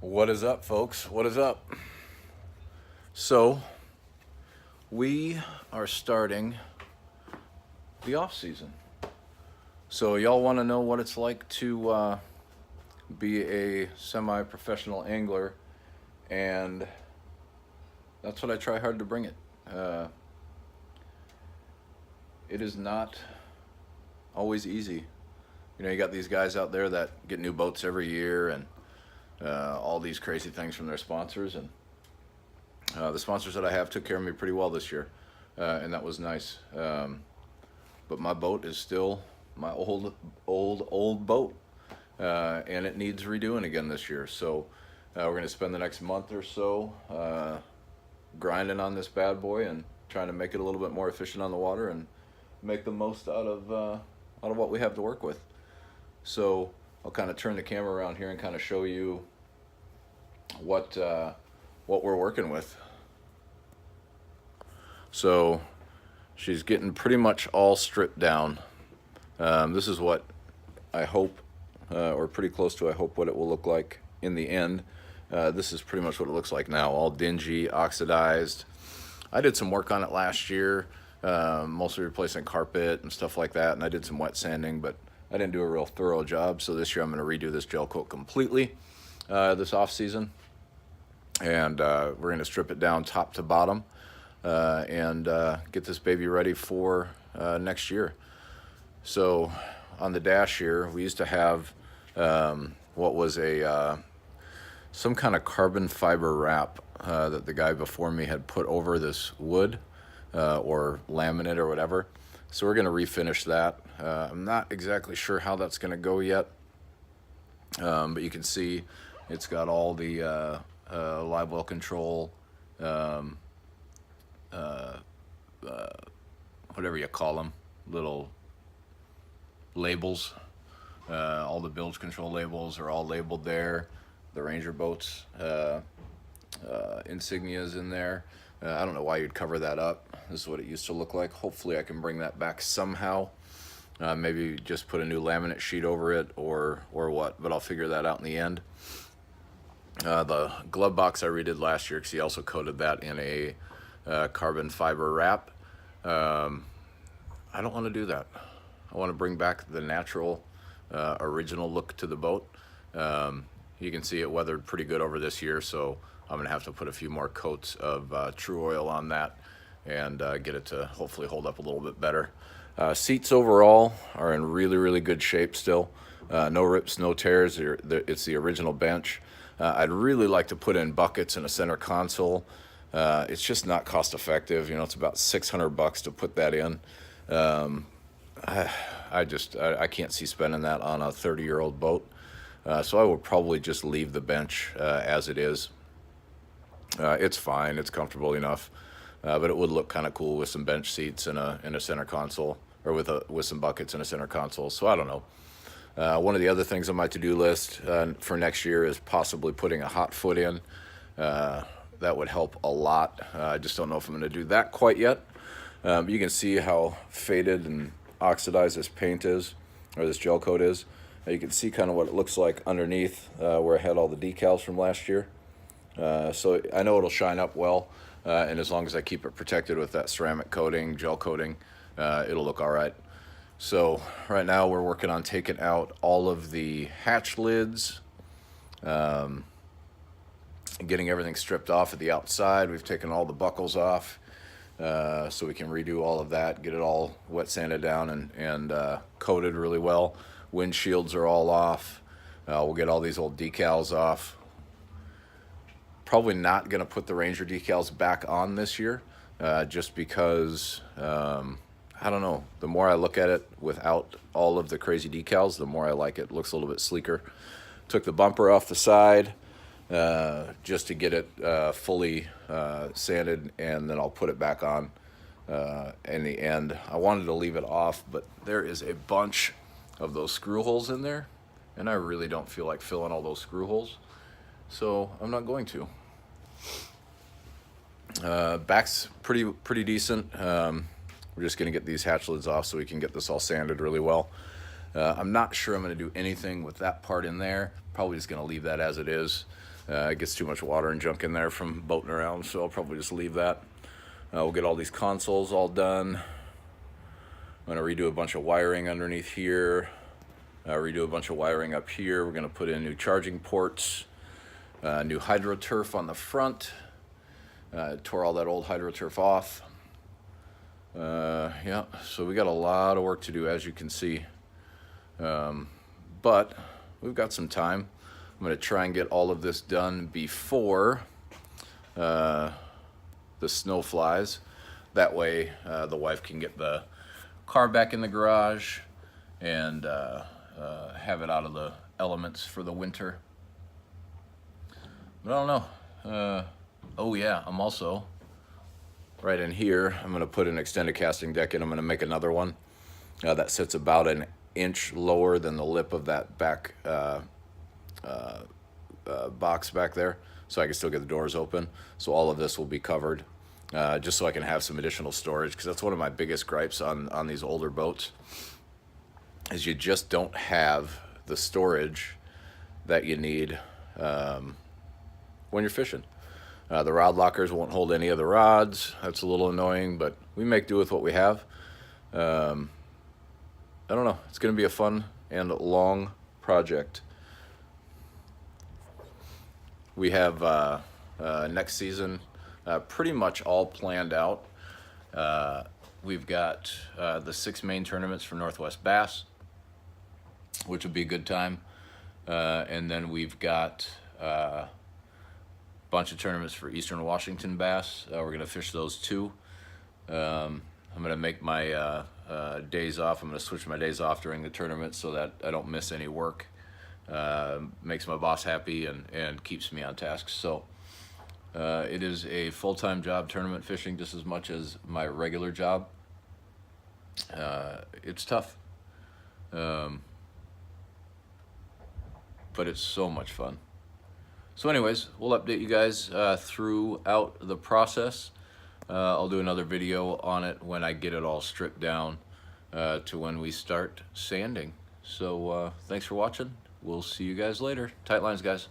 What is up, folks? What is up? So, we are starting the off season. So, y'all want to know what it's like to be a semi-professional angler, and that's what I try hard to bring it. It is not always easy. You know, you got these guys out there that get new boats every year and all these crazy things from their sponsors, and the sponsors that I have took care of me pretty well this year, and that was nice. But my boat is still my old boat, and it needs redoing again this year. So we're going to spend the next month or so grinding on this bad boy and trying to make it a little bit more efficient on the water and make the most out of what we have to work with. So I'll kind of turn the camera around here and kind of show you what we're working with. So she's getting pretty much all stripped down. This is what I hope, or pretty close to I hope what it will look like in the end. This is pretty much what it looks like now, all dingy, oxidized. I did some work on it last year, mostly replacing carpet and stuff like that, and I did some wet sanding, but I didn't do a real thorough job. So this year I'm going to redo this gel coat completely this off season, and we're going to strip it down top to bottom and get this baby ready for next year. So on the dash here, we used to have what was some kind of carbon fiber wrap that the guy before me had put over this wood or laminate or whatever. So we're going to refinish that. I'm not exactly sure how that's going to go yet, but you can see it's got all the live well control, whatever you call them, little labels. All the bilge control labels are all labeled there. The Ranger boats insignias in there. I don't know why you'd cover that up. This is what it used to look like. Hopefully I can bring that back somehow. Maybe just put a new laminate sheet over it or what, but I'll figure that out in the end. The glove box I redid last year because he also coated that in a carbon fiber wrap. I don't want to do that. I want to bring back the natural original look to the boat. You can see it weathered pretty good over this year, so I'm going to have to put a few more coats of True Oil on that and get it to hopefully hold up a little bit better. Seats overall are in really, really good shape still. No rips, no tears. It's the original bench. I'd really like to put in buckets and a center console. It's just not cost effective. You know, it's about $600 to put that in. I can't see spending that on a 30-year-old boat. So I would probably just leave the bench as it is. It's fine. It's comfortable enough, but it would look kind of cool with some bench seats and a center console, or with some buckets and a center console. So I don't know. One of the other things on my to-do list for next year is possibly putting a hot foot in. That would help a lot. I just don't know if I'm going to do that quite yet. You can see how faded and oxidized this paint is, or this gel coat is. You can see kind of what it looks like underneath where I had all the decals from last year. So I know it'll shine up well, and as long as I keep it protected with that ceramic coating, gel coating, it'll look all right. So right now we're working on taking out all of the hatch lids, getting everything stripped off at the outside. We've taken all the buckles off, so we can redo all of that, get it all wet sanded down and coated really well. Windshields are all off. We'll get all these old decals off. Probably not going to put the Ranger decals back on this year, just because, I don't know, the more I look at it without all of the crazy decals, the more I like it. It looks a little bit sleeker. Took the bumper off the side just to get it fully sanded, and then I'll put it back on in the end. I wanted to leave it off, but there is a bunch of those screw holes in there, and I really don't feel like filling all those screw holes, so I'm not going to. Back's pretty decent. We're just going to get these hatch lids off so we can get this all sanded really well. I'm not sure I'm going to do anything with that part in there. Probably just going to leave that as it is. It gets too much water and junk in there from boating around, so I'll probably just leave that. We'll get all these consoles all done. I'm going to redo a bunch of wiring underneath here. Redo a bunch of wiring up here. We're going to put in new charging ports. New hydroturf on the front. Tore all that old hydroturf off. Yeah, so we got a lot of work to do, as you can see. But we've got some time. I'm going to try and get all of this done before the snow flies. That way the wife can get the car back in the garage and have it out of the elements for the winter. But I don't know. Oh yeah, I'm also right in here. I'm going to put an extended casting deck in. I'm going to make another one that sits about an inch lower than the lip of that back box back there, so I can still get the doors open. So all of this will be covered, just so I can have some additional storage, because that's one of my biggest gripes on these older boats, is you just don't have the storage that you need when you're fishing. The rod lockers won't hold any of the rods. That's a little annoying, but we make do with what we have. I don't know. It's going to be a fun and long project. We have next season pretty much all planned out. We've got the 6 main tournaments for Northwest Bass, which will be a good time. And then we've got a bunch of tournaments for Eastern Washington bass. We're going to fish those too. I'm going to make my days off. I'm going to switch my days off during the tournament so that I don't miss any work. Makes my boss happy and keeps me on task. So it is a full-time job, tournament fishing, just as much as my regular job. It's tough, but it's so much fun. So anyways, we'll update you guys throughout the process. I'll do another video on it when I get it all stripped down to when we start sanding. So thanks for watching. We'll see you guys later. Tight lines, guys.